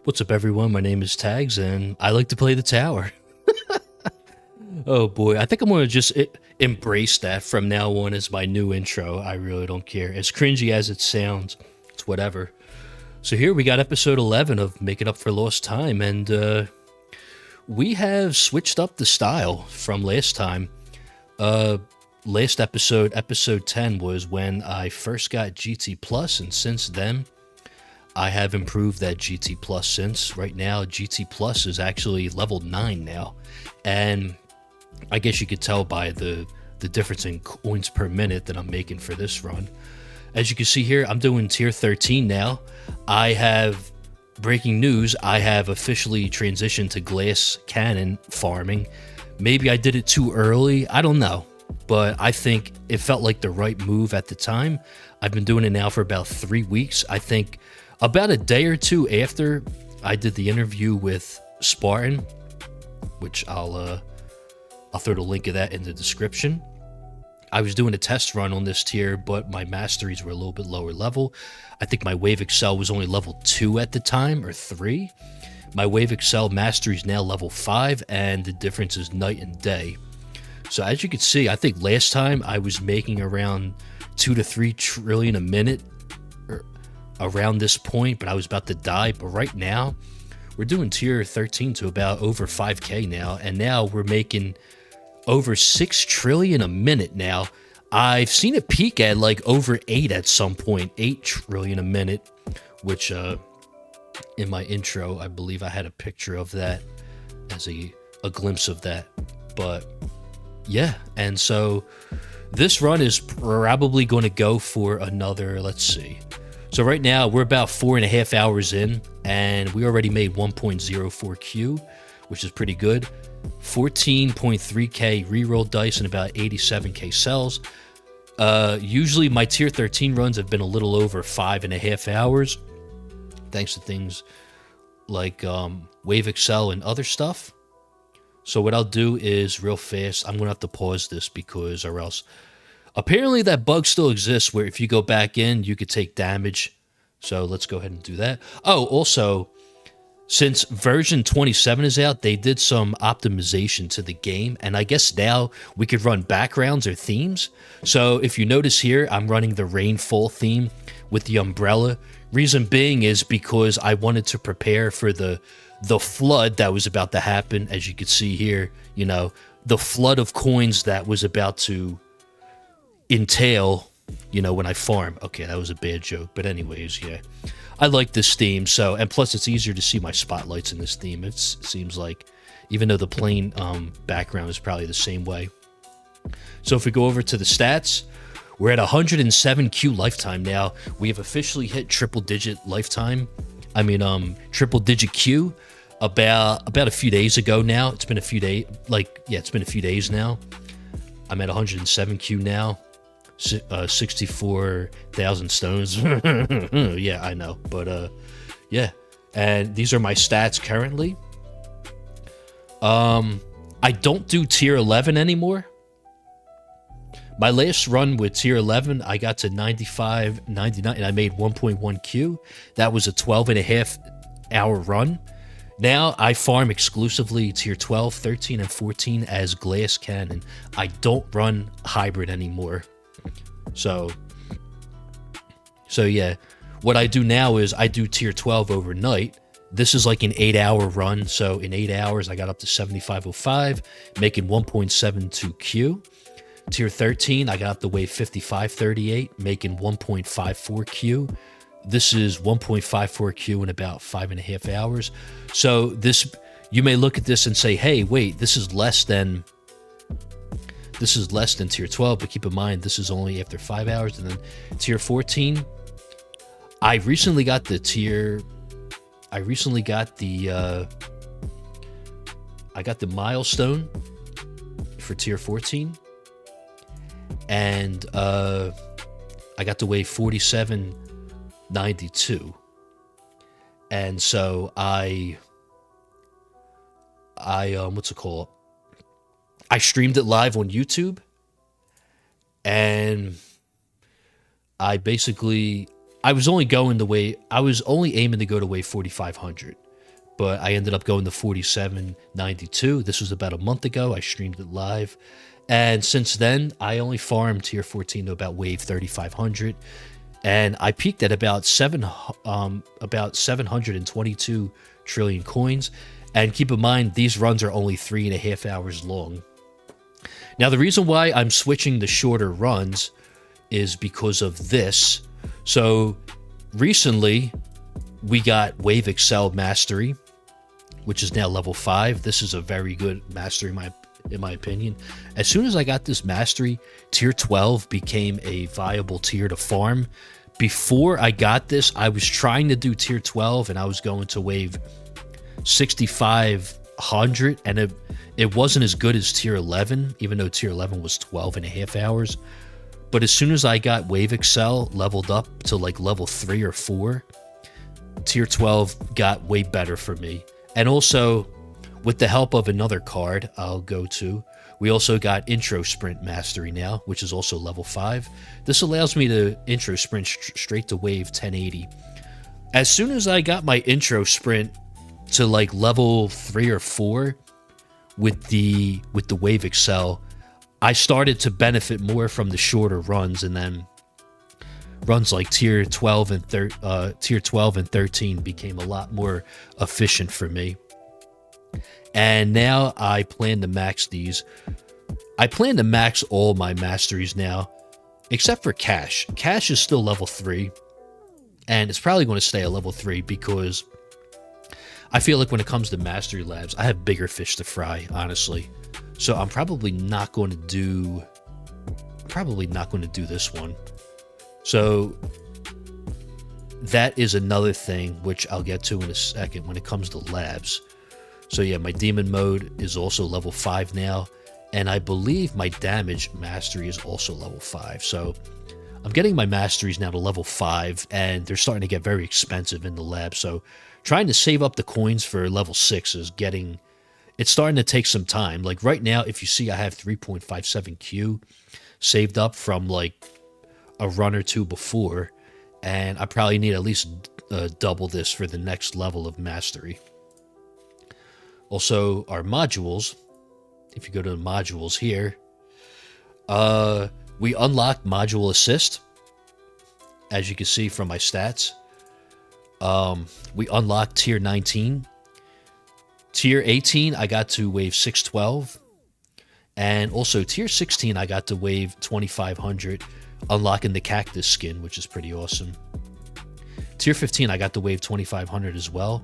What's up, everyone? My name is Tags, and I like to play the tower. Oh boy, I think I'm gonna just embrace that from now on as my new intro. I really don't care. As cringy as it sounds, it's whatever. So here we got episode 11 of Making Up for Lost Time, and we have switched up the style from last time. Last episode, episode 10, was when I first got GT Plus, and since then, I have improved that GT Plus since. Right now, GT Plus is actually level 9 now. And I guess you could tell by the difference in coins per minute that I'm making for this run. As you can see here, I'm doing tier 13 now. I have, breaking news, I have officially transitioned to glass cannon farming. Maybe I did it too early, I don't know. But I think it felt like the right move at the time. I've been doing it now for about 3 weeks. I think about a day or two after I did the interview with Spartan, which I'll throw the link of that in the description. I was doing a test run on this tier, but my masteries were a little bit lower level. I think my Wave Excel was only level 2 at the time, or 3. My Wave Excel mastery is now level 5, and the difference is night and day. So as you can see, I think last time I was making around 2 to 3 trillion a minute, around this point, but I was about to die. But right now we're doing tier 13 to about over 5k now, and now we're making over 6 trillion a minute now. I've seen it peak at like over 8 at some point, 8 trillion a minute, which in my intro I believe I had a picture of that as a glimpse of that. But yeah, and so this run is probably going to go for another, let's see. So right now, we're about 4.5 hours in, and we already made 1.04Q, which is pretty good. 14.3k reroll dice and about 87k cells. Usually my tier 13 runs have been a little over 5.5 hours, thanks to things like Wave Excel and other stuff. So what I'll do is, real fast, I'm going to have to pause this because, or else... Apparently that bug still exists where if you go back in, you could take damage. So let's go ahead and do that. Oh, also, since version 27 is out, they did some optimization to the game. And I guess now we could run backgrounds or themes. So if you notice here, I'm running the rainfall theme with the umbrella. Reason being is because I wanted to prepare for the flood that was about to happen. As you can see here, you know, the flood of coins that was about to entail, you know, when I farm. Okay, that was a bad joke, but anyways, yeah, I like this theme. So, and plus it's easier to see my spotlights in this theme. It seems like, even though the plain background is probably the same way. So if we go over to the stats, we're at 107Q lifetime now. We have officially hit triple digit lifetime. I mean, triple digit Q about a few days ago now. It's been a few days, it's been a few days now. I'm at 107Q now. 64,000 stones. Yeah, I know, but yeah, and these are my stats currently. I don't do tier 11 anymore. My last run with tier 11, I got to 95, 99, and I made 1.1Q. That was a 12.5 hour run. Now I farm exclusively tier 12, 13, and 14 as glass cannon. I don't run hybrid anymore. So So yeah, what I do now is I do tier 12 overnight. This is like an 8-hour run. So in 8 hours, I got up to 7505, making 1.72 Q. Tier 13, I got up to wave 5538, making 1.54 Q. This is 1.54 Q in about 5.5 hours. So this, you may look at this and say, hey, wait, this is less than tier 12, but keep in mind, this is only after 5 hours. And then tier 14, I recently got the milestone for tier 14, and I got to wave 4792, and so I what's it called? I streamed it live on YouTube, and I was only aiming to go to wave 4500, but I ended up going to 4792. This was about a month ago. I streamed it live, and since then I only farmed tier 14 to about wave 3500, and I peaked at about 722 trillion coins. And keep in mind, these runs are only 3.5 hours long. Now, the reason why I'm switching to shorter runs is because of this. So recently, we got Wave Excel Mastery, which is now level 5. This is a very good mastery, in my opinion. As soon as I got this mastery, tier 12 became a viable tier to farm. Before I got this, I was trying to do tier 12, and I was going to wave 6500, and it wasn't as good as tier 11, even though tier 11 was 12.5 hours. But as soon as I got Wave Excel leveled up to like level 3 or 4, tier 12 got way better for me. And also, with the help of another card I'll go to, we also got Intro Sprint Mastery now, which is also level 5. This allows me to intro sprint straight to wave 1080. As soon as I got my intro sprint to like level 3 or 4 with the Wave Excel, I started to benefit more from the shorter runs, and then runs like tier 12 and 13 became a lot more efficient for me. And now I plan to max these. I plan to max all my masteries now, except for Cash. Cash is still level 3, and it's probably going to stay at level 3 because I feel like when it comes to Mastery Labs, I have bigger fish to fry, honestly. So I'm probably not going to do this one. So that is another thing which I'll get to in a second when it comes to labs. So yeah, my demon mode is also level 5 now, and I believe my damage mastery is also level 5. So I'm getting my masteries now to level 5, and they're starting to get very expensive in the lab. So trying to save up the coins for level 6 is it's starting to take some time. Like right now, if you see, I have 3.57 Q saved up from like a run or two before, and I probably need at least double this for the next level of mastery. Also, our modules, if you go to the modules here, we unlocked Module Assist, as you can see from my stats. We unlocked Tier 19. Tier 18, I got to wave 612. And also Tier 16, I got to wave 2500, unlocking the Cactus skin, which is pretty awesome. Tier 15, I got to wave 2500 as well,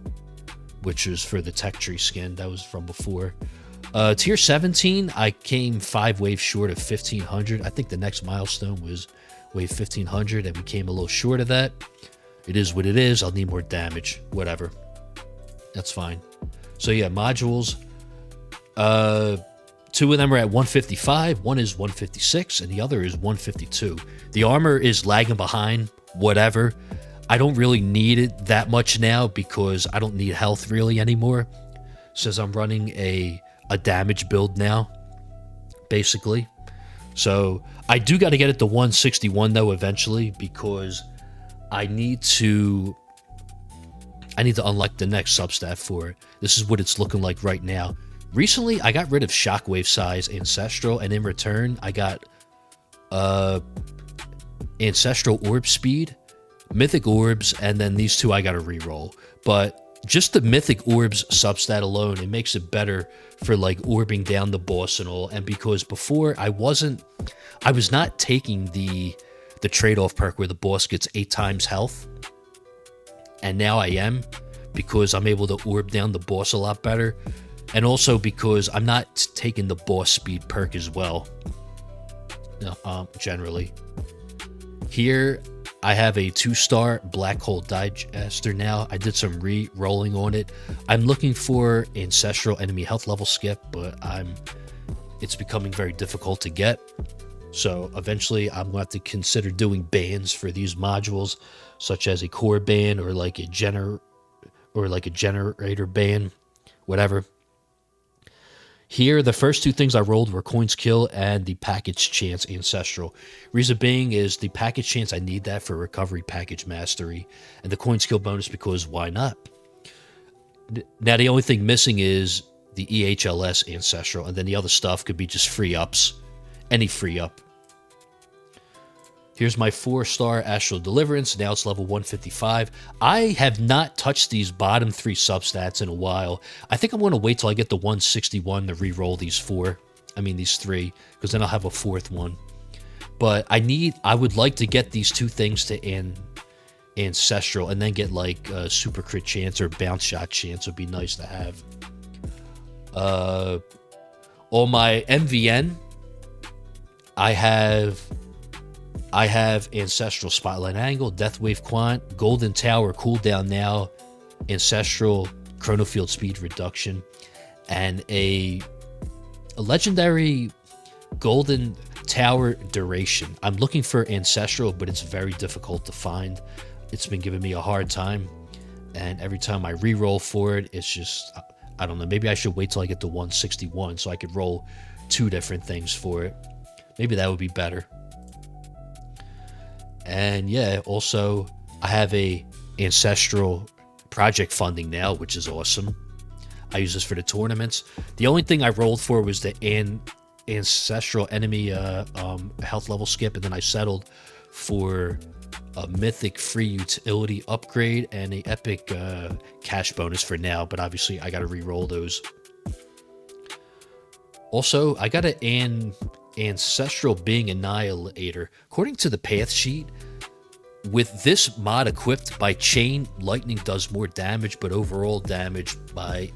which is for the Tech Tree skin. That was from before. Tier 17, I came 5 waves short of 1500. I think the next milestone was wave 1500, and we came a little short of that. It is what it is. I'll need more damage. Whatever. That's fine. So yeah, modules. 2 of them are at 155. One is 156, and the other is 152. The armor is lagging behind. Whatever. I don't really need it that much now because I don't need health really anymore. Says I'm running a damage build now, basically. So I do got to get it to 161 though eventually, because I need to unlock the next substat for it. This is what it's looking like right now. Recently, I got rid of Shockwave Size Ancestral, and in return, I got Ancestral Orb Speed, Mythic Orbs, and then these two I got to re-roll. But just the Mythic Orbs substat alone, it makes it better for like orbing down the boss and all. And because before I was not taking the trade-off perk where the boss gets 8 times health, and now I am, because I'm able to orb down the boss a lot better, and also because I'm not taking the boss speed perk as well. Generally, here I have a 2-star Black Hole Digester now. I did some re-rolling on it. I'm looking for Ancestral Enemy Health Level Skip, but it's becoming very difficult to get. So eventually I'm going to have to consider doing bans for these modules, such as a core ban or like a generator ban, whatever. Here, the first 2 things I rolled were Coins Kill and the Package Chance Ancestral. Reason being is the Package Chance, I need that for Recovery Package Mastery, and the Coins Kill bonus because why not? Now, the only thing missing is the EHLS Ancestral, and then the other stuff could be just free ups. Any free up. Here's my 4-star Astral Deliverance. Now it's level 155. I have not touched these bottom 3 substats in a while. I think I'm going to wait till I get the 161 to re-roll these 3, because then I'll have a 4th one. But I would like to get these 2 things to Ancestral, and then get like Super Crit Chance or Bounce Shot Chance. Would be nice to have. On my MVN, I have Ancestral Spotlight Angle, Deathwave Quant, Golden Tower Cooldown Now, Ancestral Chronofield Speed Reduction, and a legendary Golden Tower Duration. I'm looking for Ancestral, but it's very difficult to find. It's been giving me a hard time, and every time I re-roll for it, it's just, I don't know, maybe I should wait till I get to 161 so I could roll 2 different things for it. Maybe that would be better. And yeah, also I have a Ancestral project funding now, which is awesome. I use this for the tournaments. The only thing I rolled for was the Ancestral Enemy health level skip, and then I settled for a Mythic free utility upgrade and a Epic cash bonus for now, but obviously I got to re-roll those. Also, I got an Ancestral Being Annihilator. According to the path sheet, with this mod equipped, by Chain Lightning does more damage, but overall damage by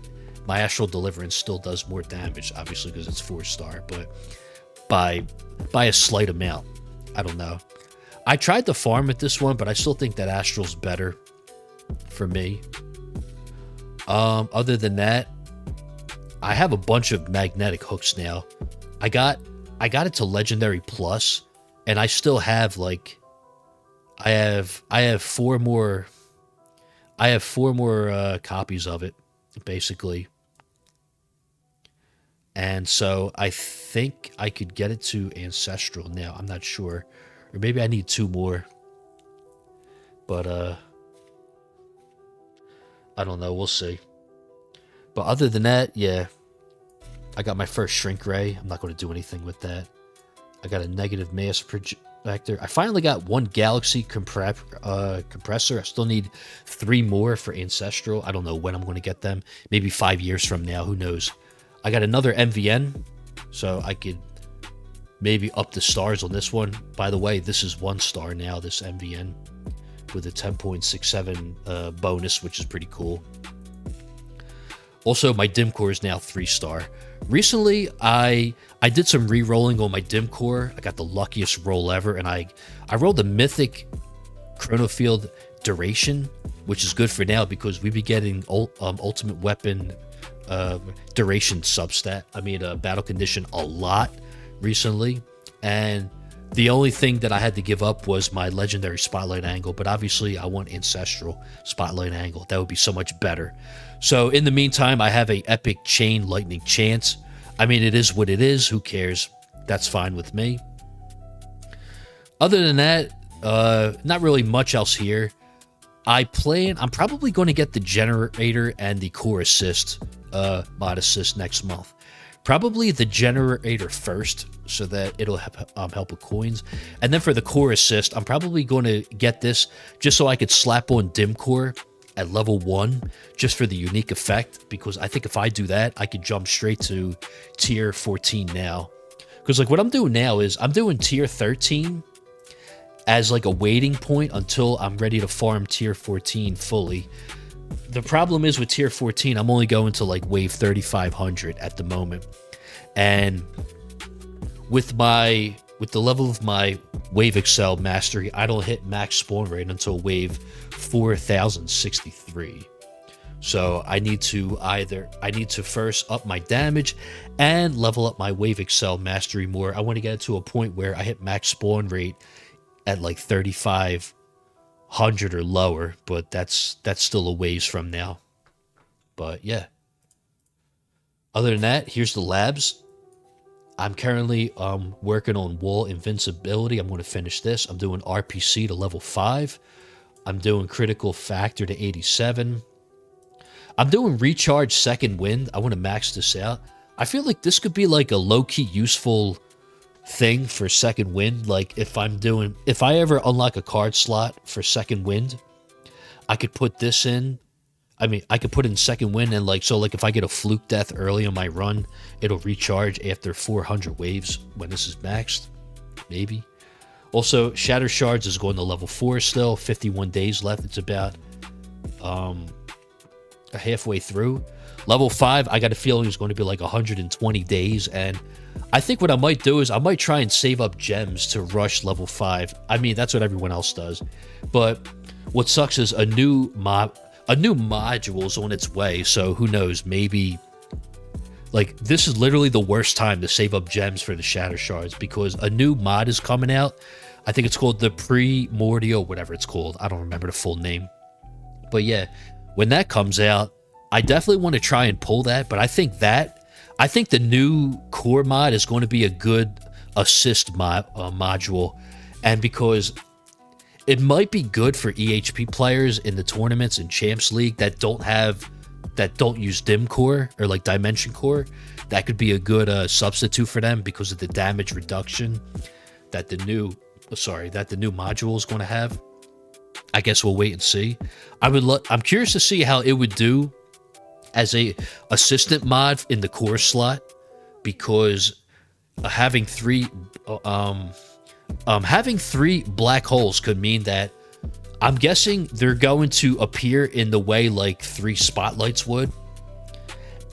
my Astral Deliverance still does more damage, obviously because it's 4-star, but by a slight amount. I don't know. I tried to farm at this one, but I still think that Astral's better for me. Other than that, I have a bunch of magnetic hooks now. I got it to Legendary Plus, and I still have like I have 4 more copies of it, basically. And so I think I could get it to Ancestral now. I'm not sure. Or maybe I need 2 more. But I don't know, we'll see. But other than that, yeah. I got my first Shrink Ray. I'm not going to do anything with that. I got a negative mass projector. I finally got 1 Galaxy compressor. I still need 3 more for Ancestral. I don't know when I'm going to get them. Maybe 5 years from now. Who knows? I got another MVN, so I could maybe up the stars on this one. By the way, this is 1 star now, this MVN, with a 10.67 bonus, which is pretty cool. Also, my Dim Core is now 3-star. Recently, I did some re-rolling on my Dim Core. I got the luckiest roll ever, and I rolled the Mythic Chronofield Duration, which is good for now because we be getting Ultimate Weapon Duration substat. I mean, Battle Condition a lot recently, and the only thing that I had to give up was my Legendary Spotlight Angle, but obviously I want Ancestral Spotlight Angle. That would be so much better. So in the meantime, I have a Epic Chain Lightning Chance. I mean, it is what it is. Who cares? That's fine with me. Other than that, not really much else here. I'm probably going to get the Generator and the Core Assist, Mod Assist next month. Probably the generator first, so that it'll help with coins. And then for the core assist, I'm probably going to get this just so I could slap on dim core at level 1 just for the unique effect, because I think if I do that, I could jump straight to tier 14 now. Because like what I'm doing now is I'm doing tier 13 as like a waiting point until I'm ready to farm tier 14 fully. The problem is with tier 14, I'm only going to like wave 3500 at the moment. And with the level of my wave excel mastery, I don't hit max spawn rate until wave 4063. So I need to first up my damage and level up my wave excel mastery more. I want to get it to a point where I hit max spawn rate at like 3500 or lower, but that's still a ways from now. But yeah. Other than that, here's the labs. I'm currently working on wall invincibility. I'm going to finish this. I'm doing RPC to level 5. I'm doing critical factor to 87. I'm doing recharge second wind. I want to max this out. I feel like this could be like a low-key useful thing for second wind. Like if I ever unlock a card slot for second wind, I could put this in. I mean, I could put in second wind, and like if I get a fluke death early on my run, it'll recharge after 400 waves when this is maxed. Maybe. Also, Shatter Shards is going to level 4 still. 51 days left. It's about halfway through. Level 5, I got a feeling it's going to be like 120 days, and I think what I might do is I might try and save up gems to rush level 5. I mean, that's what everyone else does. But what sucks is a new module is on its way, so who knows, maybe like this is literally the worst time to save up gems for the Shatter Shards, because a new mod is coming out. I think it's called the Primordial, whatever it's called. I don't remember the full name. But yeah, when that comes out, I definitely want to try and pull that, but I think the new core mod is going to be a good assist module, and because it might be good for EHP players in the tournaments and Champs League that don't use dim core or like dimension core. That could be a good substitute for them because of the damage reduction that the new module is going to have. I guess we'll wait and see. I'm curious to see how it would do as a assistant mod in the core slot, because having three black holes could mean that I'm guessing they're going to appear in the way like 3 spotlights would.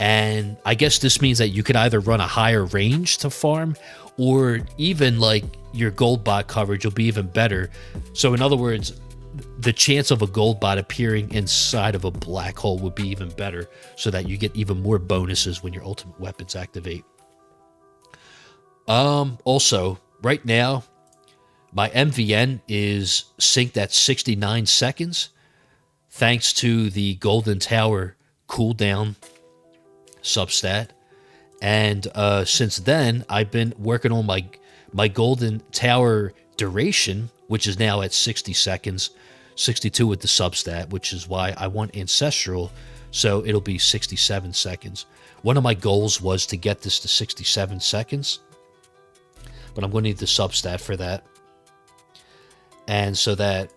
And I guess this means that you could either run a higher range to farm, or even like your gold bot coverage will be even better. So in other words, the chance of a gold bot appearing inside of a black hole would be even better, so that you get even more bonuses when your ultimate weapons activate. Also, right now, my MVN is synced at 69 seconds, thanks to the Golden Tower cooldown substat. And since then, I've been working on my Golden Tower duration, which is now at 60 seconds, 62 with the substat, which is why I want Ancestral, so it'll be 67 seconds. One of my goals was to get this to 67 seconds, but I'm going to need the substat for that. And so that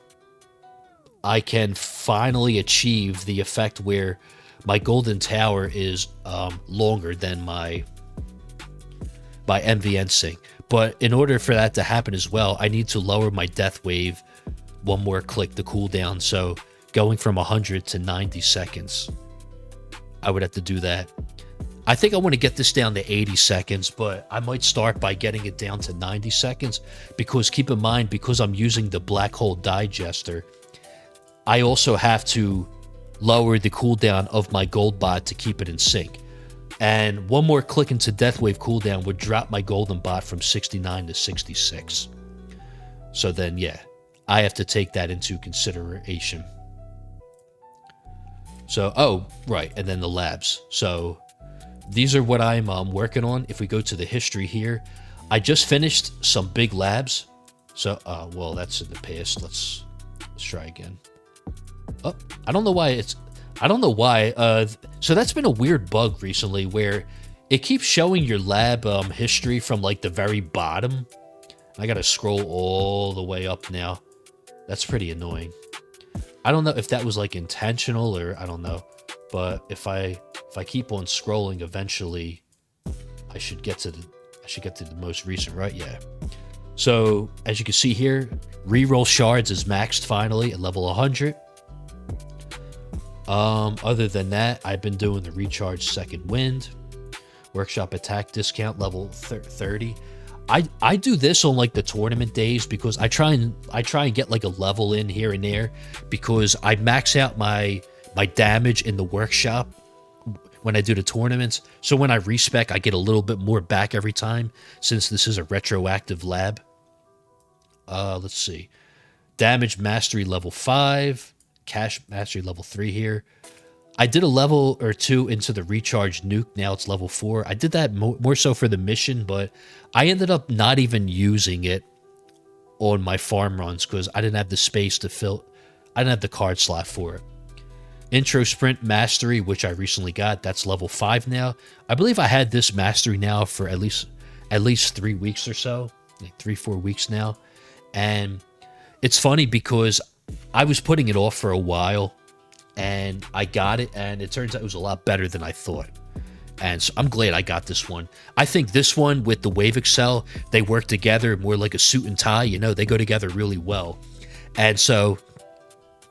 I can finally achieve the effect where my Golden Tower is longer than my MVN sync. But in order for that to happen as well, I need to lower my death wave one more click, the cooldown. So going from 100 to 90 seconds, I would have to do that. I think I want to get this down to 80 seconds, but I might start by getting it down to 90 seconds, because keep in mind, because I'm using the Black Hole Digester, I also have to lower the cooldown of my gold bot to keep it in sync. And one more click into Death Wave cooldown would drop my golden bot from 69 to 66. So then, yeah, I have to take that into consideration. So, oh, right, and then the labs. So these are what I'm working on. If we go to the history here, I just finished some big labs. So, well, that's in the past. Let's try again. Oh, I don't know why. So that's been a weird bug recently where it keeps showing your lab history from like the very bottom. I gotta scroll all the way up now. That's pretty annoying. I don't know if that was like intentional or I don't know. But if I keep on scrolling, eventually I should get to the most recent, right? Yeah. So as you can see here, reroll shards is maxed finally at level 100. Other than that, I've been doing the recharge second wind, workshop attack discount level 30. I do this on like the tournament days because I try and get like a level in here and there because I max out my damage in the workshop when I do the tournaments. So when I respec, I get a little bit more back every time since this is a retroactive lab. Let's see. Damage mastery level 5, cash mastery level 3 here. I did a level or 2 into the recharge nuke. Now it's level 4. I did that more so for the mission, but I ended up not even using it on my farm runs because I didn't have the space to fill. I didn't have the card slot for it. Intro sprint mastery, which I recently got, that's level 5 now. I believe I had this mastery now for at least 3 weeks or so, like 3-4 weeks now. And it's funny because I was putting it off for a while and I got it, and it turns out it was a lot better than I thought. And so I'm glad I got this one. I think this one with the Wave Excel, they work together more like a suit and tie. You know, they go together really well. And so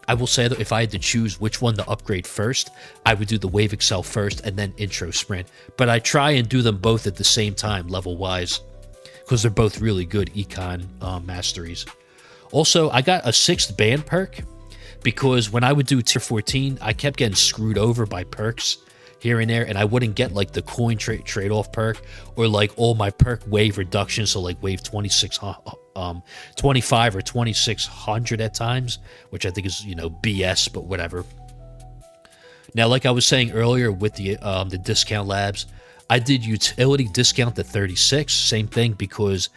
I will say that if I had to choose which one to upgrade first, I would do the Wave Excel first and then Intro Sprint. But I try and do them both at the same time, level-wise, because they're both really good econ masteries. Also, I got a 6th band perk because when I would do tier 14, I kept getting screwed over by perks here and there, and I wouldn't get like the coin trade-off perk or like all my perk wave reductions, so like wave 25 or 2600 at times, which I think is, you know, BS, but whatever. Now, like I was saying earlier with the discount labs, I did utility discount to 36, same thing, because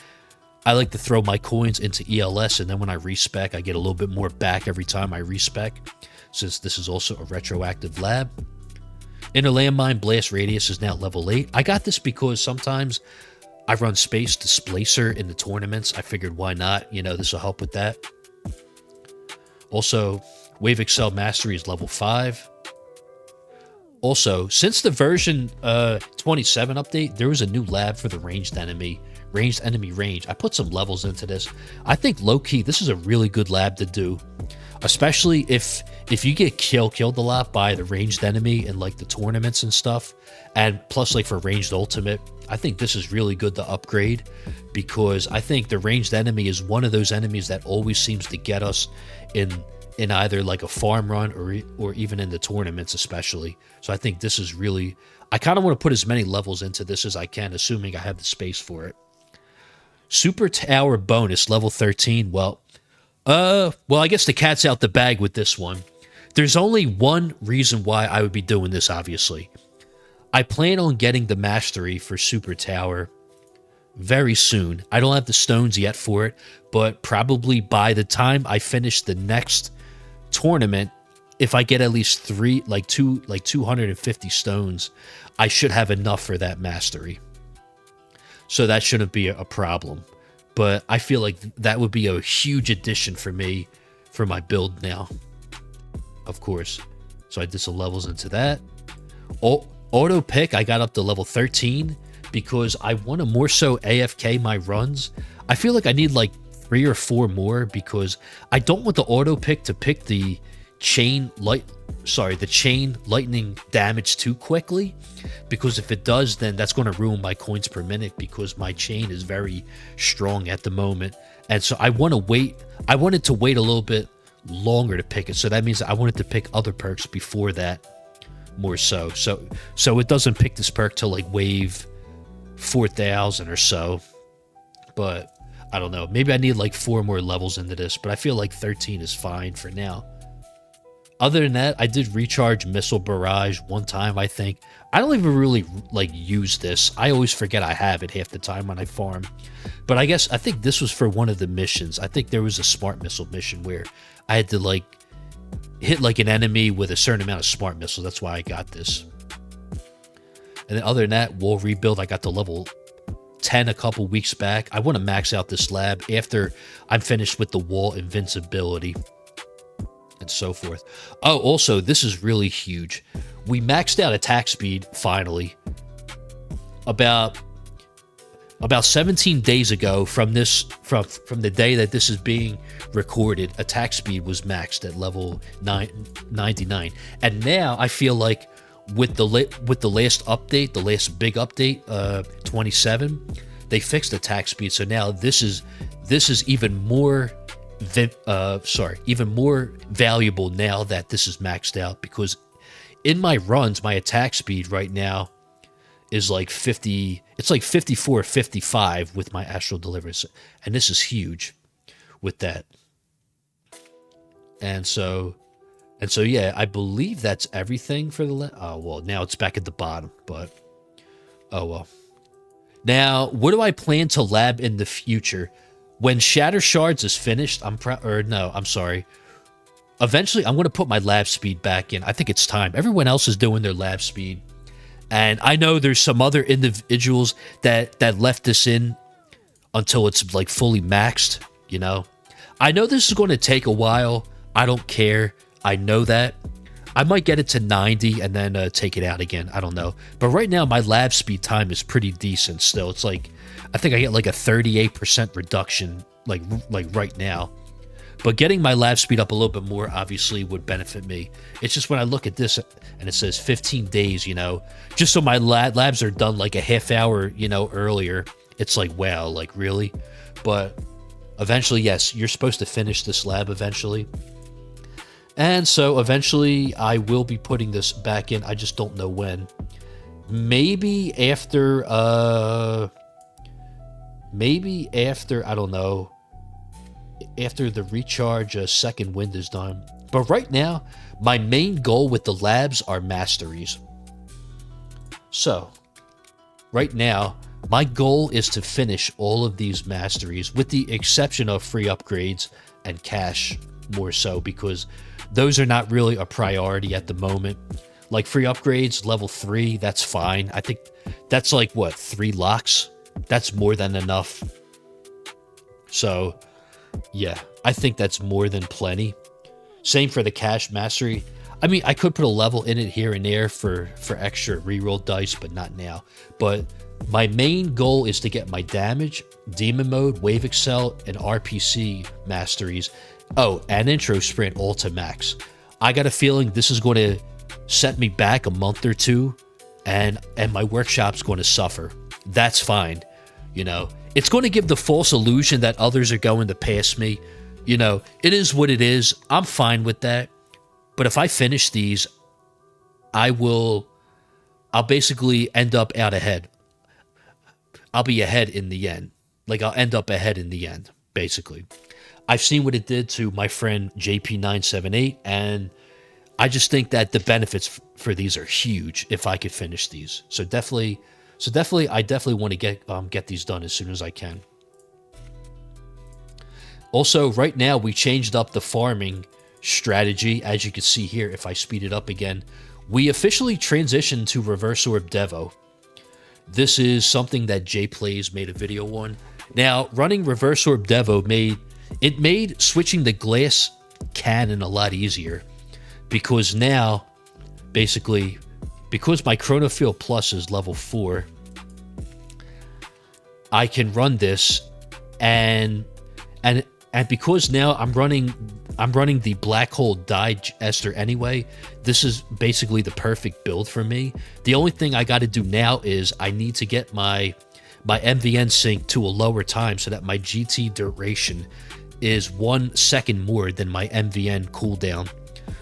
I like to throw my coins into ELS, and then when I respec, I get a little bit more back every time I respec, since this is also a retroactive lab. Inner landmine blast radius is now level 8. I got this because sometimes I run space displacer in the tournaments. I figured why not? You know, this will help with that. Also, Wave Excel Mastery is level 5. Also, since the version 27 update, there was a new lab for the ranged enemy range. I put some levels into this. I think low-key, this is a really good lab to do, especially if you get killed a lot by the ranged enemy in like the tournaments and stuff, and plus like for ranged ultimate, I think this is really good to upgrade because I think the ranged enemy is one of those enemies that always seems to get us in either like a farm run or even in the tournaments especially. So I think this is really, I kind of want to put as many levels into this as I can, assuming I have the space for it. Super Tower bonus, level 13. Well, I guess the cat's out the bag with this one. There's only one reason why I would be doing this, obviously. I plan on getting the mastery for Super Tower very soon. I don't have the stones yet for it, but probably by the time I finish the next tournament, if I get at least 250 stones, I should have enough for that mastery. So that shouldn't be a problem. But I feel like that would be a huge addition for me for my build now. Of course. So I did some levels into that. Auto pick, I got up to level 13 because I want to more so AFK my runs. I feel like I need like 3 or 4 more because I don't want the auto pick to pick the chain lightning damage too quickly, because if it does, then that's going to ruin my coins per minute because my chain is very strong at the moment. And so I wanted to wait a little bit longer to pick it. So that means I wanted to pick other perks before that more so. So it doesn't pick this perk till like wave 4,000 or so. But I don't know. Maybe I need like 4 more levels into this, but I feel like 13 is fine for now. Other than that, I did recharge Missile Barrage one time, I think. I don't even really, like, use this. I always forget I have it half the time when I farm. But I think this was for one of the missions. I think there was a Smart Missile mission where I had to, like, hit, like, an enemy with a certain amount of Smart Missiles. That's why I got this. And then other than that, we'll rebuild. I got to level 10 a couple weeks back. I want to max out this lab after I'm finished with the wall invincibility and so forth. Oh, also, this is really huge. We maxed out attack speed finally. About 17 days ago from the day that this is being recorded, attack speed was maxed at level 99. And now I feel like with the last update, the last big update, 27, they fixed attack speed. So now this is even more even more valuable now that this is maxed out, because in my runs, my attack speed right now is like 50. It's like 54, 55 with my astral deliverance, and this is huge with that. And so yeah, I believe that's everything for the oh well, now it's back at the bottom, but oh well. Now, what do I plan to lab in the future? When Shatter Shards is finished, I'm sorry. Eventually, I'm going to put my lab speed back in. I think it's time. Everyone else is doing their lab speed. And I know there's some other individuals that left this in until it's like fully maxed, you know. I know this is going to take a while. I don't care. I know that. I might get it to 90 and then take it out again. I don't know. But right now, my lab speed time is pretty decent still. It's like, I think I get like a 38% reduction like right now. But getting my lab speed up a little bit more obviously would benefit me. It's just when I look at this and it says 15 days, you know, just so my labs are done like a half hour, you know, earlier. It's like, wow, like really? But eventually, yes, you're supposed to finish this lab eventually. And so eventually I will be putting this back in. I just don't know when. Maybe after, I don't know, after the recharge second wind is done. But right now, my main goal with the labs are masteries. So, right now, my goal is to finish all of these masteries, with the exception of free upgrades and cash more so, because those are not really a priority at the moment. Like free upgrades, level 3, that's fine. I think that's like, what, 3 locks? That's more than enough. So, yeah, I think that's more than plenty. Same for the cash mastery. I mean, I could put a level in it here and there for extra reroll dice, but not now. But my main goal is to get my damage, demon mode, wave excel, and RPC masteries. Oh, and intro sprint all to max. I got a feeling this is going to set me back a month or two, and my workshop's going to suffer. That's fine. You know, it's going to give the false illusion that others are going to pass me. You know, it is what it is. I'm fine with that. But if I finish these, I'll basically end up out ahead. I'll be ahead in the end. Like, I'll end up ahead in the end, basically. I've seen what it did to my friend JP978, and I just think that the benefits for these are huge if I could finish these. So definitely, I definitely want to get these done as soon as I can. Also, right now, we changed up the farming strategy. As you can see here, if I speed it up again, we officially transitioned to Reverse Orb Devo. This is something that Jay Plays made a video on. Now, running Reverse Orb Devo made switching the glass cannon a lot easier, because now, basically, because my Chronofield Plus is level 4, I can run this, and because now I'm running the Black Hole Digester anyway, this is basically the perfect build for me. The only thing I got to do now is I need to get my MVN sync to a lower time so that my GT duration is 1 second more than my MVN cooldown.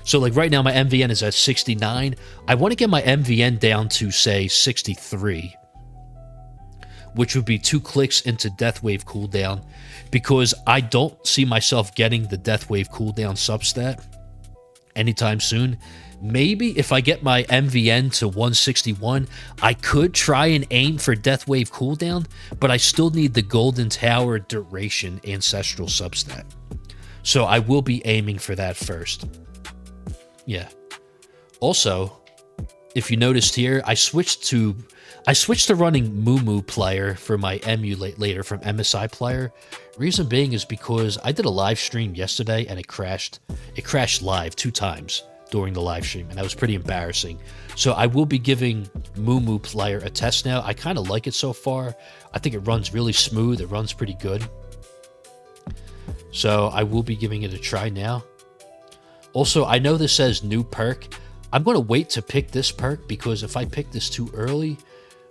So like right now my MVN is at 69. I want to get my MVN down to say 63, which would be 2 clicks into Deathwave cooldown, because I don't see myself getting the Deathwave cooldown substat anytime soon. Maybe if I get my MVN to 161, I could try and aim for Deathwave cooldown, but I still need the Golden Tower duration ancestral substat. So I will be aiming for that first. Yeah. Also, if you noticed here, I switched to running MuMu player for my emulator from MSI player. Reason being is because I did a live stream yesterday and it crashed. It crashed live 2 times during the live stream, and that was pretty embarrassing. So I will be giving MuMu player a test now. I kind of like it so far. I think it runs really smooth. It runs pretty good. So I will be giving it a try now. Also, I know this says new perk. I'm going to wait to pick this perk because if I pick this too early,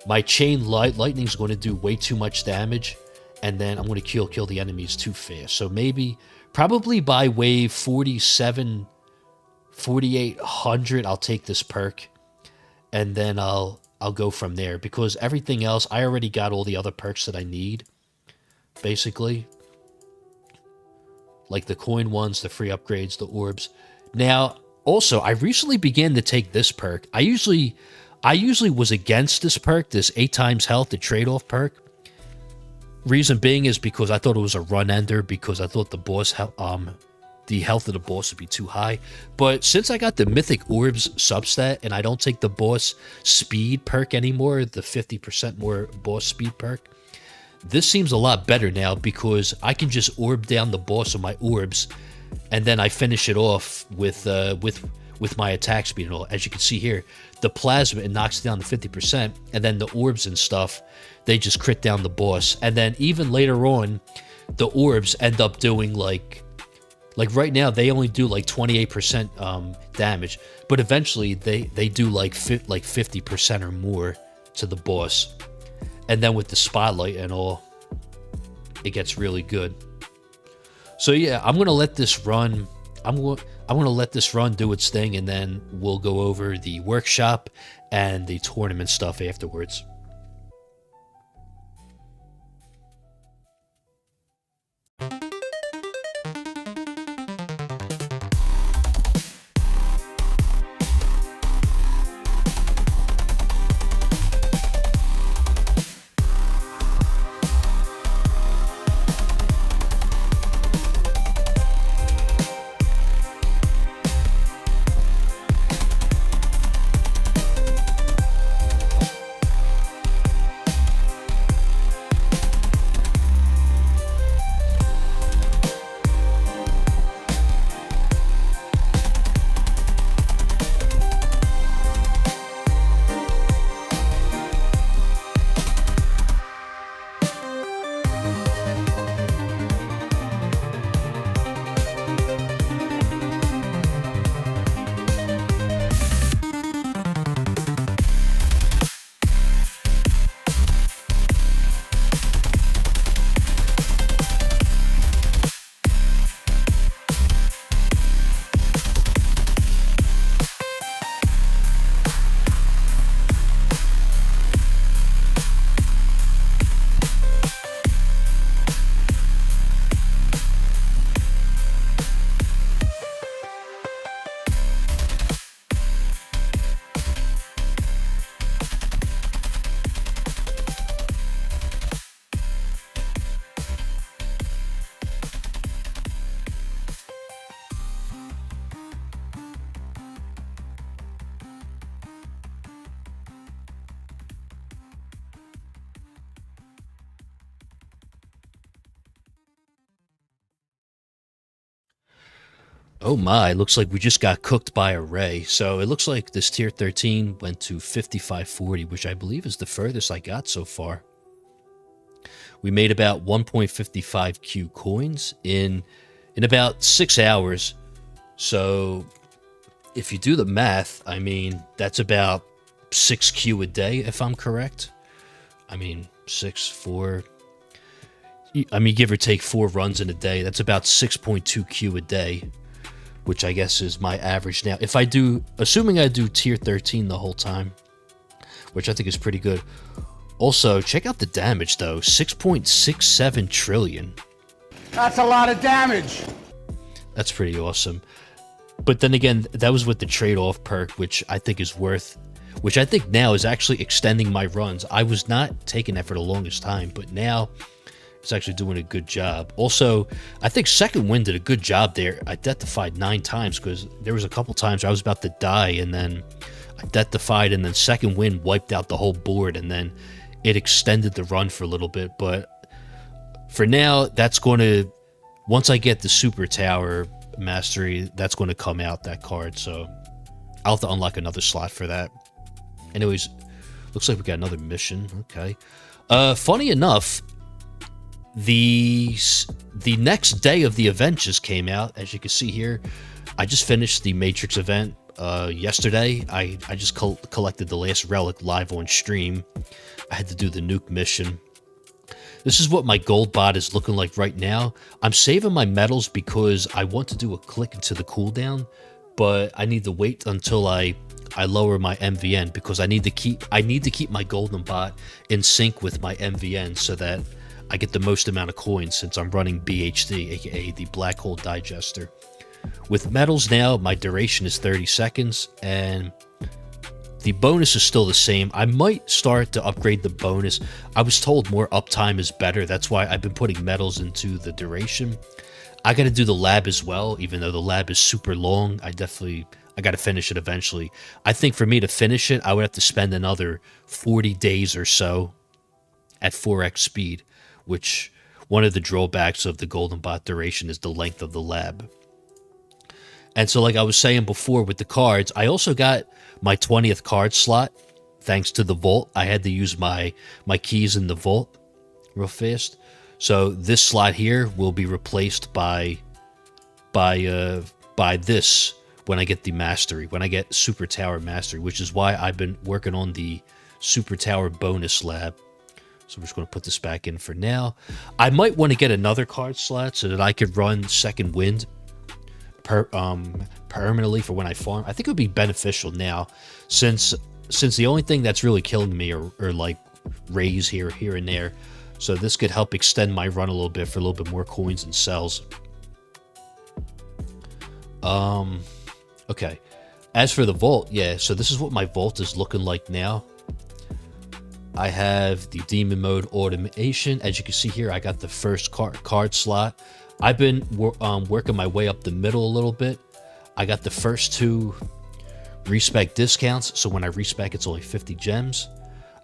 my chain lightning is going to do way too much damage, and then I'm going to kill the enemies too fast. So probably by wave 47, 4800, I'll take this perk, and then I'll go from there, because everything else, I already got all the other perks that I need, basically. Like the coin ones, the free upgrades, the orbs. Now, also, I recently began to take this perk. I usually was against this perk, this 8 times health, the trade-off perk. Reason being is because I thought it was a run ender, because I thought the health of the boss would be too high. But since I got the Mythic Orbs substat and I don't take the boss speed perk anymore, the 50% more boss speed perk, this seems a lot better now, because I can just orb down the boss with my orbs, and then I finish it off with my attack speed and all. As you can see here, the plasma, it knocks down to 50%, and then the orbs and stuff, they just crit down the boss. And then even later on, the orbs end up doing like right now they only do like 28% damage, but eventually they do like 50% or more to the boss. And then with the spotlight and all, it gets really good. So yeah, I'm gonna let this run. I'm gonna let this run do its thing, and then we'll go over the workshop and the tournament stuff afterwards. Oh my, looks like we just got cooked by a ray. So it looks like this tier 13 went to 5540, which I believe is the furthest I got so far. We made about 1.55 Q coins in about 6 hours. So if you do the math, I mean, that's about 6 Q a day, if I'm correct. I mean, 6, 4... I mean, give or take 4 runs in a day. That's about 6.2 Q a day, which I guess is my average now. If I do, assuming I do tier 13 the whole time, which I think is pretty good. Also, check out the damage though, 6.67 trillion. That's a lot of damage. That's pretty awesome. But then again, that was with the trade-off perk, which I think is worth, which I think now is actually extending my runs. I was not taking that for the longest time, but now it's actually doing a good job. Also, I think Second Wind did a good job there. I deathified 9 times because there was a couple times I was about to die, and then I death-defied, and then second wind wiped out the whole board, and then it extended the run for a little bit. But for now, that's going to, once I get the Super Tower Mastery, that's going to come out, that card. So I'll have to unlock another slot for that. Anyways, looks like we got another mission. Okay. Funny enough, the next day of the event just came out. As you can see here, I just finished the Matrix event yesterday. I just collected the last relic live on stream. I had to do the nuke mission. This is what my gold bot is looking like right now. I'm saving my medals because I want to do a click into the cooldown, but I need to wait until I lower my MVN, because I need to keep my golden bot in sync with my MVN so that I get the most amount of coins, since I'm running BHD, aka the Black Hole Digester. With medals now, my duration is 30 seconds, and the bonus is still the same. I might start to upgrade the bonus. I was told more uptime is better. That's why I've been putting medals into the duration. I got to do the lab as well, even though the lab is super long. I got to finish it eventually. I think for me to finish it, I would have to spend another 40 days or so at 4x speed, which one of the drawbacks of the golden bot duration is the length of the lab. And so, like I was saying before with the cards, I also got my 20th card slot thanks to the vault. I had to use my keys in the vault real fast. So this slot here will be replaced by this when I get the mastery, when I get Super Tower Mastery, which is why I've been working on the Super Tower bonus lab. So we're just going to put this back in for now. I might want to get another card slot so that I could run second wind permanently for when I farm. I think it would be beneficial now, since the only thing that's really killing me are like rays here and there. So this could help extend my run a little bit for a little bit more coins and cells. Okay. As for the vault, yeah, so this is what my vault is looking like now. I have the demon mode automation. As you can see here, I got the first card slot. I've been working my way up the middle a little bit. I got the first two respec discounts, so when I respec, it's only 50 gems.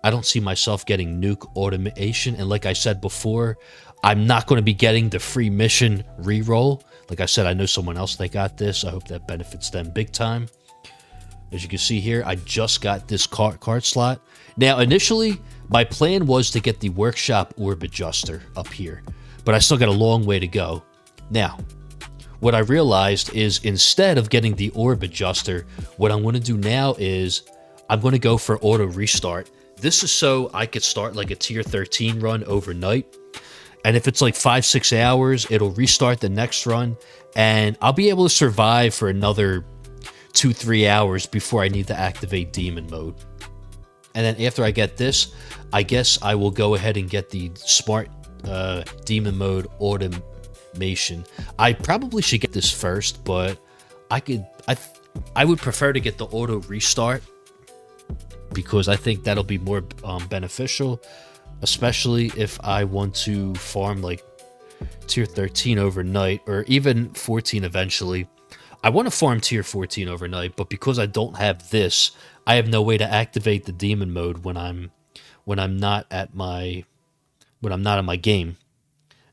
I don't see myself getting nuke automation, and like I said before, I'm not going to be getting the free mission reroll. Like I said, I know someone else that got this. I hope that benefits them big time. As you can see here, I just got this card slot. Now, initially, my plan was to get the workshop orb adjuster up here, but I still got a long way to go. Now, what I realized is instead of getting the orb adjuster, what I'm going to do now is I'm going to go for auto restart. This is so I could start like a tier 13 run overnight. And if it's like 5-6 hours, it'll restart the next run, and I'll be able to survive for another 2-3 hours before I need to activate demon mode. And then after I get this, I guess I will go ahead and get the smart demon mode automation. I probably should get this first, but I would prefer to get the auto restart, because I think that'll be more beneficial, especially if I want to farm like tier 13 overnight, or even 14 eventually. I want to farm tier 14 overnight, but because I don't have this, I have no way to activate the demon mode when I'm not in my game.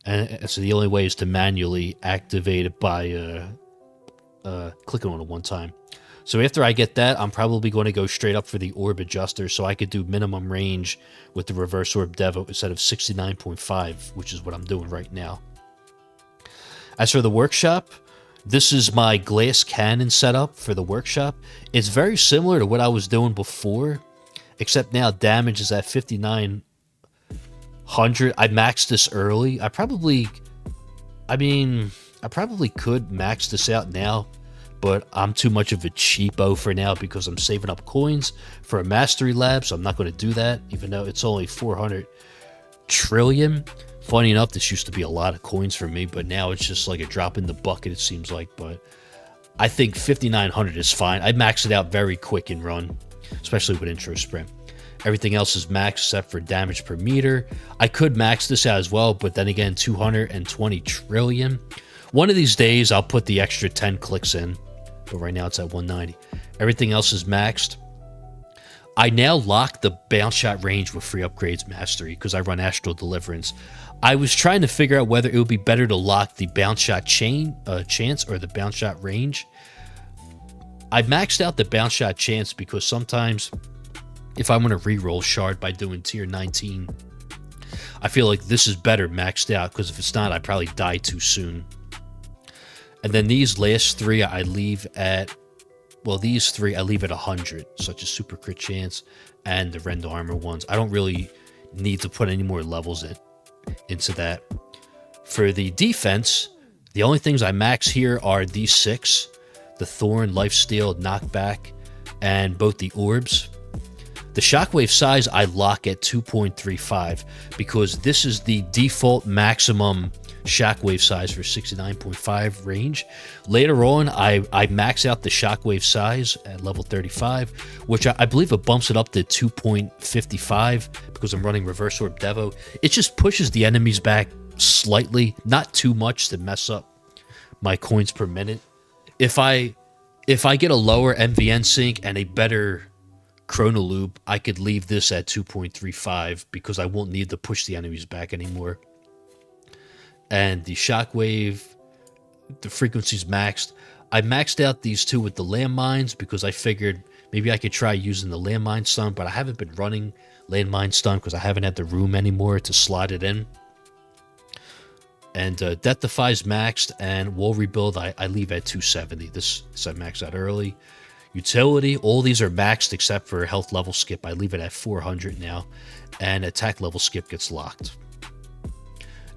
And so the only way is to manually activate it by clicking on it one time. So after I get that, I'm probably going to go straight up for the orb adjuster, so I could do minimum range with the reverse orb devo instead of 69.5, which is what I'm doing right now. As for the workshop, this is my glass cannon setup for the workshop. It's very similar to what I was doing before, except now damage is at 5,900. I maxed this early. I probably could max this out now, but I'm too much of a cheapo for now because I'm saving up coins for a mastery lab, so I'm not going to do that, even though it's only 400 trillion. Funny enough, this used to be a lot of coins for me, but now it's just like a drop in the bucket, it seems like. But I think 5,900 is fine. I maxed it out very quick in run, especially with intro sprint. Everything else is maxed except for damage per meter. I could max this out as well, but then again, 220 trillion. One of these days, I'll put the extra 10 clicks in, but right now it's at 190. Everything else is maxed. I now lock the bounce shot range with free upgrades mastery because I run Astral Deliverance. I was trying to figure out whether it would be better to lock the bounce shot chance or the bounce shot range. I maxed out the bounce shot chance because sometimes if I want to reroll shard by doing tier 19, I feel like this is better maxed out because if it's not, I probably die too soon. And then these last three I leave at, well, these three I leave at 100, such as super crit chance and the rend armor ones. I don't really need to put any more levels into that. For the defense, the only things I max here are these 6, the Thorn, Lifesteal, Knockback, and both the Orbs. The Shockwave size I lock at 2.35 because this is the default maximum Shockwave size for 69.5 range. Later on, I max out the Shockwave size at level 35, which I believe it bumps it up to 2.55 because I'm running Reverse Orb Devo. It just pushes the enemies back slightly, not too much to mess up my coins per minute. If I get a lower MVN sync and a better Chrono Loop, I could leave this at 2.35 because I won't need to push the enemies back anymore. And the Shockwave, the frequency's maxed. I maxed out these two with the landmines because I figured maybe I could try using the landmine stun, but I haven't been running landmine stun because I haven't had the room anymore to slot it in. And Death Defy's maxed, and Wall Rebuild I leave at 270. This I maxed out early. Utility, all these are maxed except for health level skip. I leave it at 400 now, and attack level skip gets locked.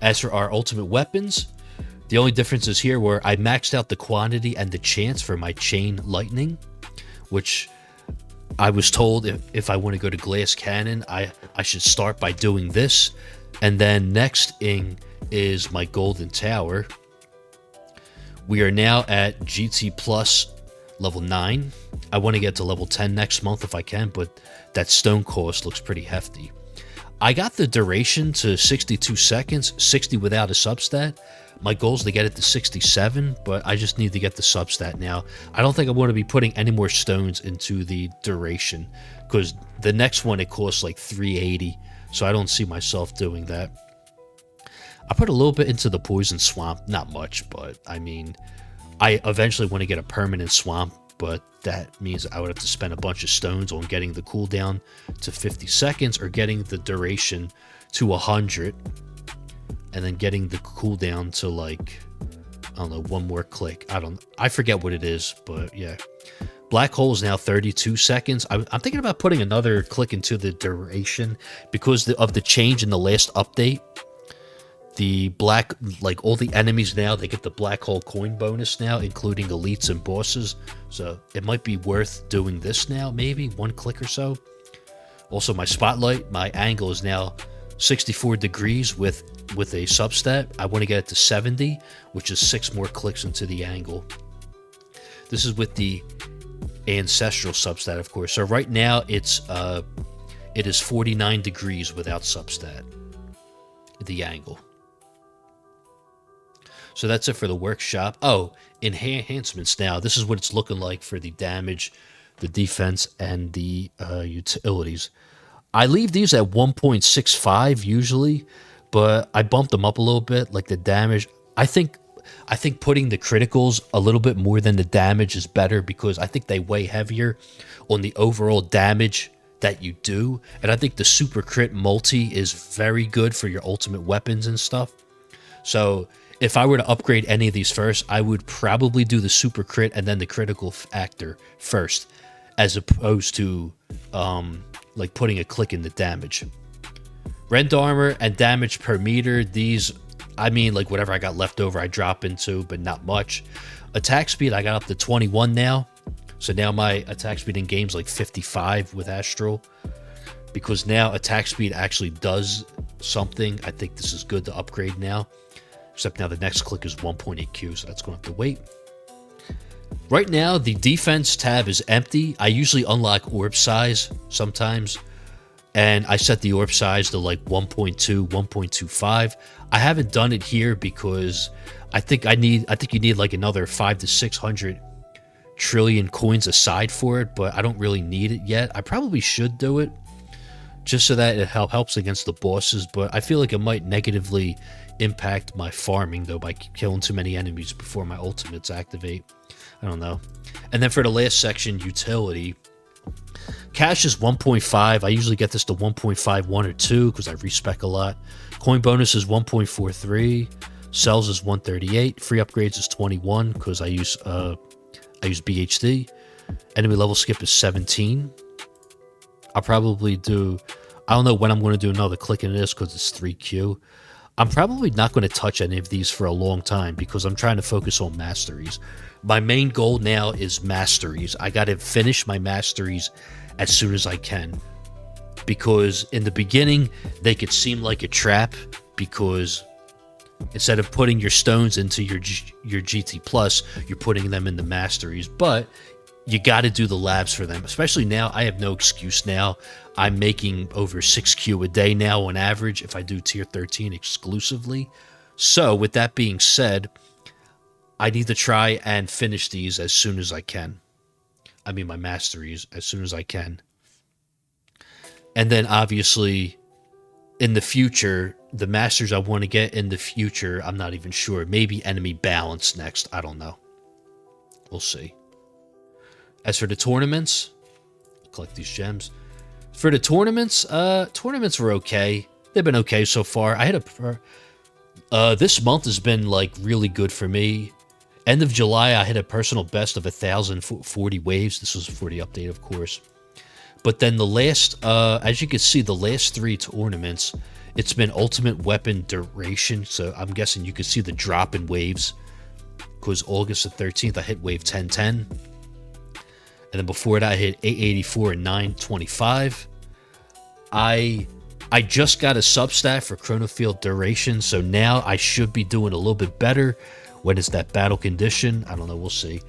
As for our ultimate weapons, the only difference is here where I maxed out the quantity and the chance for my Chain Lightning, which I was told if I want to go to Glass Cannon, I should start by doing this. And then next is my Golden Tower. We are now at GT Plus level 9. I want to get to level 10 next month if I can, but that stone cost looks pretty hefty. I got the duration to 62 seconds, 60 without a substat. My goal is to get it to 67, but I just need to get the substat now. I don't think I want to be putting any more stones into the duration because the next one, it costs like 380, so I don't see myself doing that. I put a little bit into the Poison Swamp, not much, but I mean, I eventually want to get a permanent swamp, but that means I would have to spend a bunch of stones on getting the cooldown to 50 seconds or getting the duration to 100 and then getting the cooldown to like, I don't know, one more click. I forget what it is, but yeah. Black Hole is now 32 seconds. I'm thinking about putting another click into the duration because of the change in the last update. The black, like all the enemies now, they get the Black Hole coin bonus now, including elites and bosses. So it might be worth doing this now, maybe one click or so. Also, my spotlight, my angle is now 64 degrees with a substat. I want to get it to 70, which is 6 more clicks into the angle. This is with the ancestral substat, of course. So right now it is 49 degrees without substat, the angle. So that's it for the workshop. Oh, enhancements now. This is what it's looking like for the damage, the defense, and the utilities. I leave these at 1.65 usually, but I bumped them up a little bit, like the damage. I think putting the criticals a little bit more than the damage is better because I think they weigh heavier on the overall damage that you do. And I think the super crit multi is very good for your ultimate weapons and stuff. So if I were to upgrade any of these first, I would probably do the super crit and then the critical factor first, as opposed to like putting a click in the damage. Rend armor and damage per meter, these, I mean, like whatever I got left over, I drop into, but not much. Attack speed, I got up to 21 now. So now my attack speed in game's like 55 with Astral. Because now attack speed actually does something. I think this is good to upgrade now. Except now the next click is 1.8 Q, so that's going to have to wait. Right now, the defense tab is empty. I usually unlock orb size sometimes. And I set the orb size to like 1.2, 1.25. I haven't done it here because I think you need like another 500 to 600 trillion coins aside for it, but I don't really need it yet. I probably should do it just so that it helps against the bosses, but I feel like it might negatively impact my farming, though, by killing too many enemies before my ultimates activate. I don't know. And then for the last section, utility. Cash is 1.5. I usually get this to 1.51 or 2 because I respec a lot. Coin bonus is 1.43. Cells is 138. Free upgrades is 21 because I use BHD. Enemy level skip is 17. I'll probably do... I don't know when I'm going to do another click in this because it's 3Q. I'm probably not going to touch any of these for a long time because I'm trying to focus on masteries. My main goal now is masteries. I got to finish my masteries as soon as I can. Because in the beginning, they could seem like a trap because instead of putting your stones into your GT Plus, you're putting them in the masteries. But you got to do the labs for them. Especially now, I have no excuse now. I'm making over 6Q a day now on average if I do tier 13 exclusively. So with that being said, I need to try and finish these as soon as I can. I mean my masteries as soon as I can. And then obviously in the future, the masters I want to get in the future, I'm not even sure. Maybe enemy balance next. I don't know. We'll see. As for the tournaments, collect these gems. For the tournaments were okay. They've been okay so far. I had this month has been like really good for me. End of July, I hit a personal best of 1,040 waves. This was for the update, of course. But then the last, as you can see, the last 3 tournaments, it's been ultimate weapon duration. So I'm guessing you can see the drop in waves. Because August the 13th, I hit wave 1010. And then before that, I hit 884 and 925. I just got a substat for Chronofield duration, so now I should be doing a little bit better when it's that battle condition. I don't know, we'll see.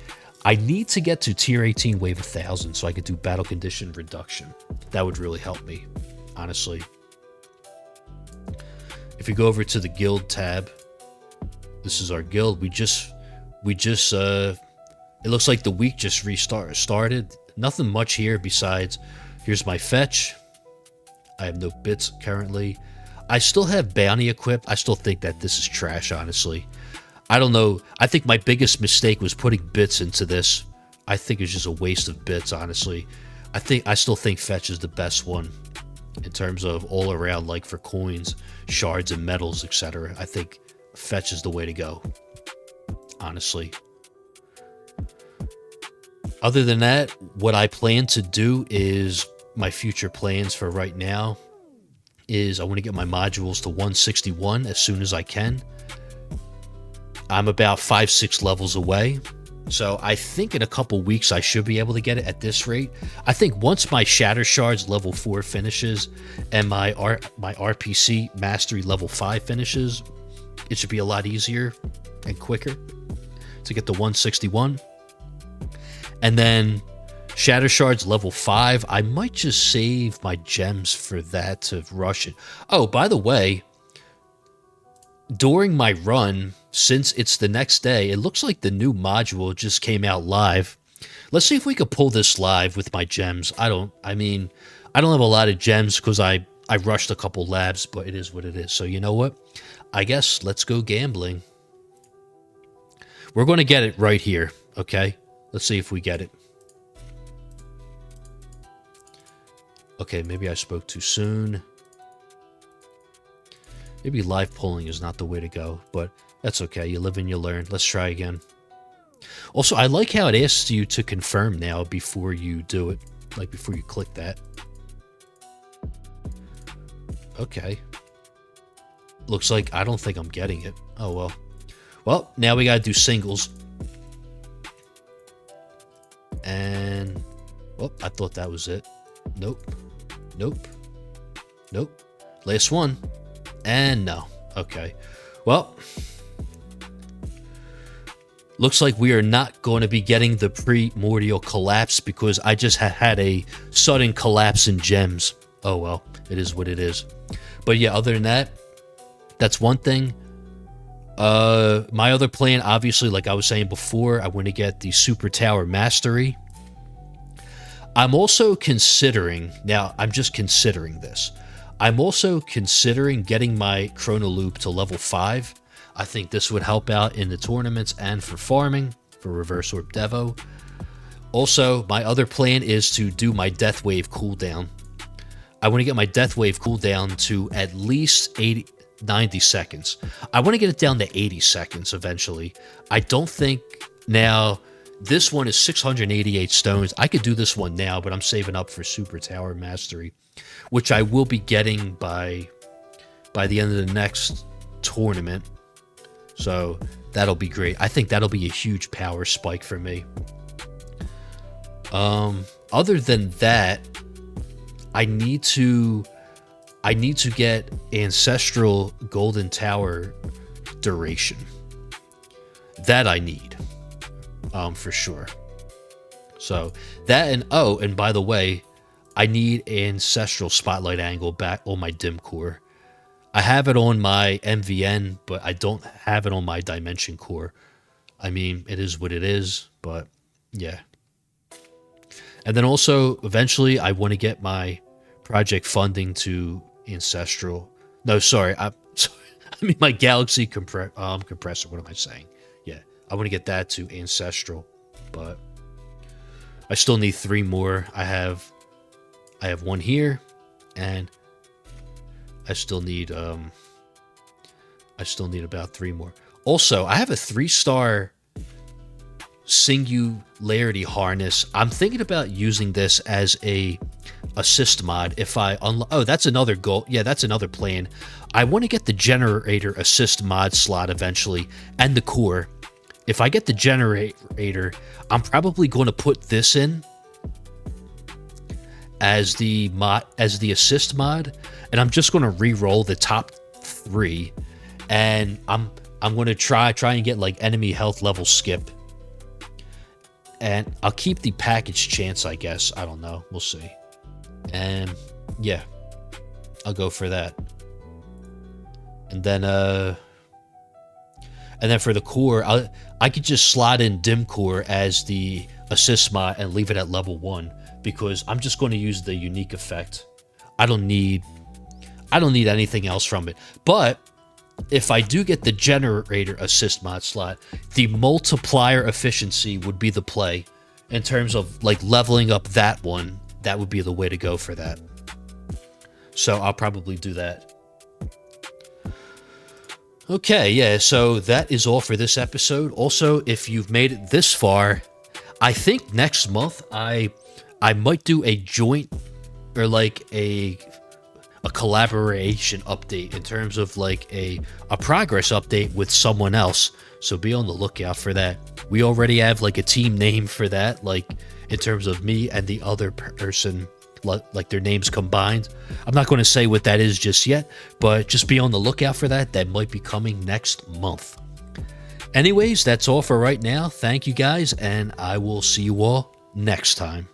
I need to get to tier 18 wave 1000 so I could do battle condition reduction. That would really help me, honestly. If you go over to the guild tab, this is our guild. We just it looks like the week just started. Nothing much here besides, here's my fetch. I have no bits currently. I still have bounty equipped. I still think that this is trash, honestly. I don't know. I think my biggest mistake was putting bits into this. I think it's just a waste of bits, honestly. I still think fetch is the best one in terms of all around, like for coins, shards, and metals, etc. I think fetch is the way to go, honestly. Other than that, what I plan to do is my future plans for right now is I want to get my modules to 161 as soon as I can. I'm about 5-6 levels away. So I think in a couple weeks I should be able to get it at this rate. I think once my Shatter Shards level 4 finishes and my RPC Mastery level 5 finishes, it should be a lot easier and quicker to get to 161. And then Shatter Shards level 5, I might just save my gems for that to rush it. Oh, by the way, during my run, since it's the next day, it looks like the new module just came out live. Let's see if we could pull this live with my gems. I don't have a lot of gems because I rushed a couple labs, but it is what it is. So you know what? I guess let's go gambling. We're going to get it right here, okay? Let's see if we get it. Okay, maybe I spoke too soon. Maybe live polling is not the way to go, but that's okay. You live and you learn. Let's try again. Also, I like how it asks you to confirm now before you do it. Like before you click that. Okay. Looks like I don't think I'm getting it. Oh, well. Well, now we got to do singles. And, well, I thought that was it. Nope. Nope. Nope. Last one. And no. Okay. Well, looks like we are not going to be getting the primordial collapse because I just had a sudden collapse in gems. Oh, well, it is what it is. But yeah, other than that, that's one thing. My other plan, obviously, like I was saying before, I want to get the Super Tower Mastery. I'm also considering, now I'm just considering this, I'm also considering getting my Chrono Loop to level 5. I think this would help out in the tournaments and for farming, for Reverse Orb Devo. Also, my other plan is to do my Death Wave cooldown. I want to get my Death Wave cooldown to at least 90 seconds. I want to get it down to 80 seconds eventually. I don't think now, this one is 688 stones. I could do this one now, but I'm saving up for Super Tower Mastery, which I will be getting by the end of the next tournament. So that'll be great. I think that'll be a huge power spike for me. Other than that, I need to get Ancestral Golden Tower duration. That I need, for sure. So that, and by the way, I need Ancestral Spotlight Angle back on my Dim Core. I have it on my MVN, but I don't have it on my Dimension Core. I mean, it is what it is, but yeah. And then also, eventually, I want to get my project funding to Ancestral. No, sorry. I mean, my Galaxy compressor. What am I saying? Yeah, I want to get that to Ancestral, but I still need 3 more. I have one here, and I still need about 3 more. Also, I have a 3-star Singularity harness. I'm thinking about using this as a assist mod if I unlock. Oh, that's another goal. Yeah, that's another plan. I want to get the generator assist mod slot eventually, and the core. If I get the generator, I'm probably going to put this in as the assist mod, and I'm just going to re-roll the top 3, and I'm going to try and get like enemy health level skip. And I'll keep the package chance, I guess. I don't know. We'll see. And yeah, I'll go for that. And then for the core, I could just slot in Dim Core as the assist mod and leave it at level 1 because I'm just going to use the unique effect. I don't need anything else from it. But if I do get the generator assist mod slot, the multiplier efficiency would be the play in terms of like leveling up that one. That would be the way to go for that. So I'll probably do that. Okay, yeah, so that is all for this episode. Also, if you've made it this far, I think next month I might do a joint or like a collaboration update in terms of like a progress update with someone else. So be on the lookout for that. We already have like a team name for that, like in terms of me and the other person, like their names combined. I'm not going to say what that is just yet, but just be on the lookout for that. That might be coming next month. Anyways, that's all for right now. Thank you guys, and I will see you all next time.